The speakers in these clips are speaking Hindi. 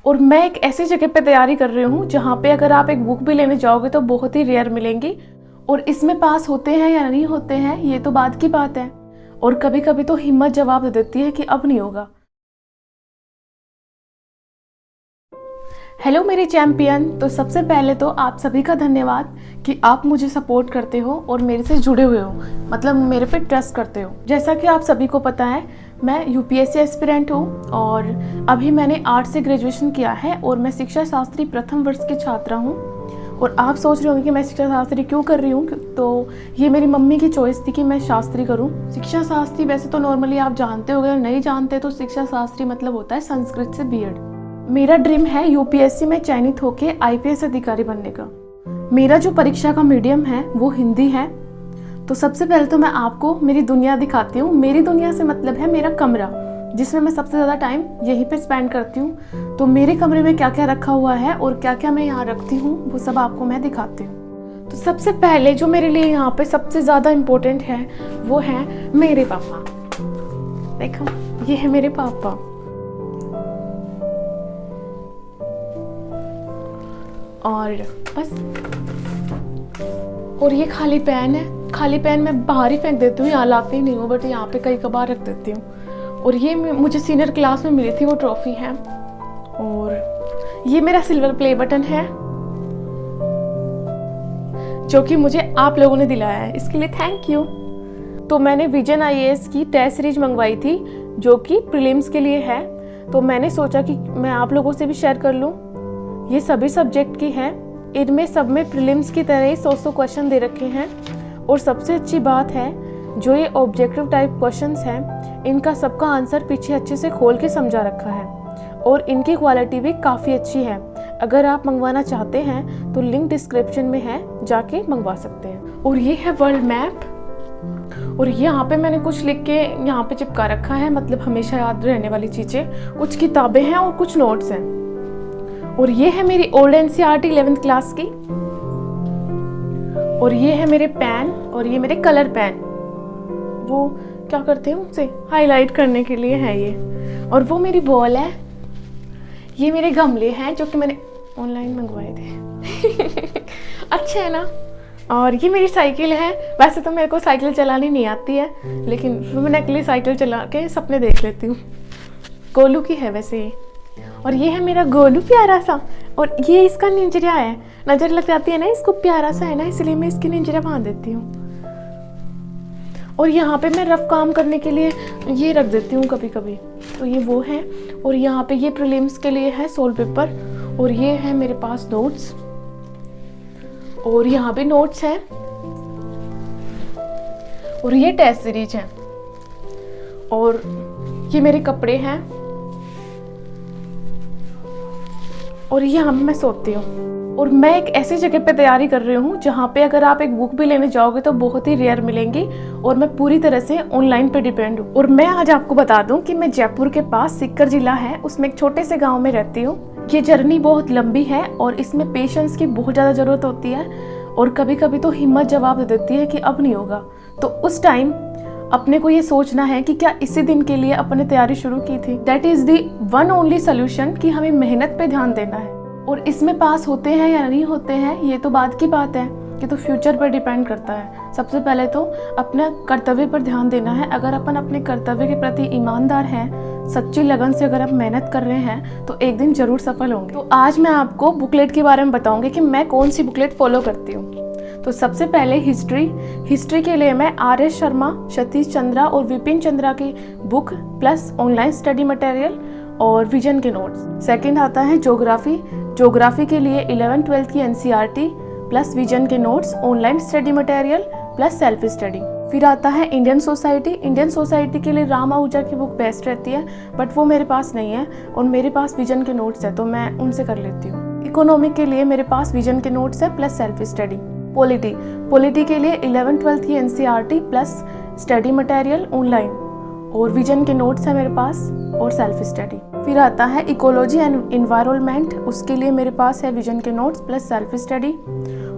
और मैं एक ऐसी जगह पे तैयारी कर रही हूँ जहाँ पे अगर आप एक बुक भी लेने जाओगे तो बहुत ही रेयर मिलेंगी। और इसमें पास होते हैं या नहीं होते हैं ये तो बात की बात है, और कभी कभी तो हिम्मत जवाब दे देती है कि अब नहीं होगा। हेलो मेरे चैंपियन, तो सबसे पहले तो आप सभी का धन्यवाद कि आप मुझे सपोर्ट करते हो और मेरे से जुड़े हुए हो, मतलब मेरे पे ट्रस्ट करते हो। जैसा कि आप सभी को पता है, मैं यूपीएससी एस्पिरेंट हूँ और अभी मैंने आर्ट्स से ग्रेजुएशन किया है और मैं शिक्षा शास्त्री प्रथम वर्ष की छात्रा हूँ। और आप सोच रहे होंगे कि मैं शिक्षा शास्त्री क्यों कर रही हूँ, तो ये मेरी मम्मी की चॉइस थी कि मैं शास्त्री करूँ। शिक्षा शास्त्री वैसे तो नॉर्मली आप जानते होंगे, और नहीं जानते तो शिक्षा शास्त्री मतलब होता है संस्कृत से बीएड। मेरा ड्रीम है यूपीएससी में चयनित होकर आईपीएस अधिकारी बनने का। मेरा जो परीक्षा का मीडियम है वो हिंदी है। तो सबसे पहले तो मैं आपको मेरी दुनिया दिखाती हूँ। मेरी दुनिया से मतलब है मेरा कमरा, जिसमें मैं सबसे ज़्यादा टाइम यहीं पे स्पेंड करती हूँ। तो मेरे कमरे में क्या क्या रखा हुआ है और क्या क्या मैं यहाँ रखती हूँ वो सब आपको मैं दिखाती हूँ। तो सबसे पहले जो मेरे लिए यहाँ पे सबसे ज़्यादा इम्पोर्टेंट है वो है मेरे पापा। देखो, ये है मेरे पापा। और बस, और ये खाली पेन है। खाली पेन मैं बाहर ही फेंक देती हूँ, यहाँ लाती ही नहीं हूँ, बट यहाँ पे कई कबार रख देती हूँ। और ये मुझे सीनियर क्लास में मिली थी, वो ट्रॉफी है। और ये मेरा सिल्वर प्ले बटन है जो कि मुझे आप लोगों ने दिलाया है, इसके लिए थैंक यू। तो मैंने विजन आईएएस की टेस्ट सीरीज मंगवाई थी जो कि प्रीलिम्स के लिए है, तो मैंने सोचा कि मैं आप लोगों से भी शेयर कर लूँ। ये सभी सब्जेक्ट की है, इनमें सब में प्रीलिम्स की तरह ही 100 क्वेश्चन दे रखे हैं। और सबसे अच्छी बात है, जो ये ऑब्जेक्टिव टाइप क्वेश्चंस हैं इनका सबका आंसर पीछे अच्छे से खोल के समझा रखा है, और इनकी क्वालिटी भी काफ़ी अच्छी है। अगर आप मंगवाना चाहते हैं तो लिंक डिस्क्रिप्शन में है, जाके मंगवा सकते हैं। और ये है वर्ल्ड मैप, और यहाँ पे मैंने कुछ लिख के यहाँ पे चिपका रखा है, मतलब हमेशा याद रहने वाली चीज़ें। कुछ किताबें हैं और कुछ नोट्स हैं। और ये है मेरी ओल्ड एनसीईआरटी 11th क्लास की। और ये है मेरे पेन, और ये मेरे कलर पेन, वो क्या करते हैं उनसे हाईलाइट करने के लिए है ये। और वो मेरी बॉल है। ये मेरे गमले हैं जो कि मैंने ऑनलाइन मंगवाए थे अच्छे है ना। और ये मेरी साइकिल है। वैसे तो मेरे को साइकिल चलानी नहीं आती है, लेकिन मैं नकली साइकिल चला के सपने देख लेती हूँ। गोलू की है वैसे ये। और ये है मेरा गोलू प्यारा सा, और ये इसका निंजरा है। नज़र लग जाती है ना इसको, प्यारा सा है ना, इसलिए मैं इसकी निंजरा बांध देती हूँ। और यहाँ पे मैं रफ काम करने के लिए ये रख देती हूँ कभी कभी, तो ये वो है। और यहाँ पे ये प्रीलिम्स के लिए है सोल पेपर। और ये है मेरे पास नोट्स, और यहाँ पे नोट्स हैं। और ये टेस्ट सीरीज है। और ये मेरे कपड़े हैं। और यहाँ मैं सोती हूँ। और मैं एक ऐसी जगह पे तैयारी कर रही हूँ जहाँ पे अगर आप एक बुक भी लेने जाओगे तो बहुत ही रेयर मिलेंगी, और मैं पूरी तरह से ऑनलाइन पे डिपेंड हूँ। और मैं आज आपको बता दूँ कि मैं जयपुर के पास सीकर जिला है, उसमें एक छोटे से गाँव में रहती हूँ। ये जर्नी बहुत लंबी है और इसमें पेशेंस की बहुत ज़्यादा ज़रूरत होती है, और कभी कभी तो हिम्मत जवाब दे देती है कि अब नहीं होगा। तो उस टाइम अपने को ये सोचना है कि क्या इसी दिन के लिए अपने तैयारी शुरू की थी। That is the one only solution कि हमें मेहनत पे ध्यान देना है। और इसमें पास होते हैं या नहीं होते हैं ये तो बात की बात है, कि तो फ्यूचर पर डिपेंड करता है। सबसे पहले तो अपना कर्तव्य पर ध्यान देना है। अगर अपन अपने कर्तव्य के प्रति ईमानदार हैं, सच्ची लगन से अगर आप मेहनत कर रहे हैं तो एक दिन जरूर सफल होंगे। तो आज मैं आपको बुकलेट के बारे में बताऊंगी कि मैं कौन सी बुकलेट फॉलो करती हूँ। तो सबसे पहले हिस्ट्री के लिए मैं आर.एस. शर्मा, सतीश चंद्रा और विपिन चंद्रा की book plus online study material और विजन के नोट्स। सेकंड आता है ज्योग्राफी के लिए 11th-12th की एनसीईआरटी प्लस विजन के notes, online study material plus self study. फिर आता है इंडियन सोसाइटी के लिए राम आहूजा की बुक बेस्ट रहती है, बट वो मेरे पास नहीं है और मेरे पास विजन के नोट्स है तो मैं उनसे कर लेती हूँ। इकोनॉमिक के लिए मेरे पास विजन के नोट्स है प्लस सेल्फ स्टडी। पॉलिटी के लिए 11th-12th की NCERT plus study material online और विजन के नोट्स है मेरे पास और सेल्फ स्टडी। फिर आता है इकोलॉजी एंड एनवायरनमेंट, उसके लिए मेरे पास है विजन के नोट्स प्लस सेल्फ स्टडी।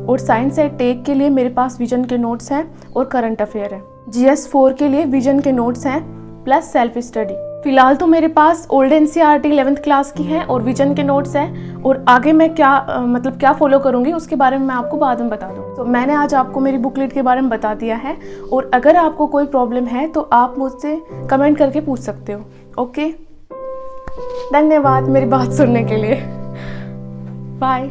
और साइंस एंड टेक के लिए मेरे पास विजन के नोट्स हैं और करंट अफेयर है। GS 4 के लिए विजन के नोट्स हैं प्लस सेल्फ स्टडी। फिलहाल तो मेरे पास ओल्ड एनसीईआरटी 11th क्लास की है और विजन के नोट्स हैं, और आगे मैं क्या फॉलो करूँगी उसके बारे में मैं आपको बाद में बता दूँ। तो मैंने आज आपको मेरी बुकलेट के बारे में बता दिया है, और अगर आपको कोई प्रॉब्लम है तो आप मुझसे कमेंट करके पूछ सकते हो। ओके, धन्यवाद मेरी बात सुनने के लिए। बाय।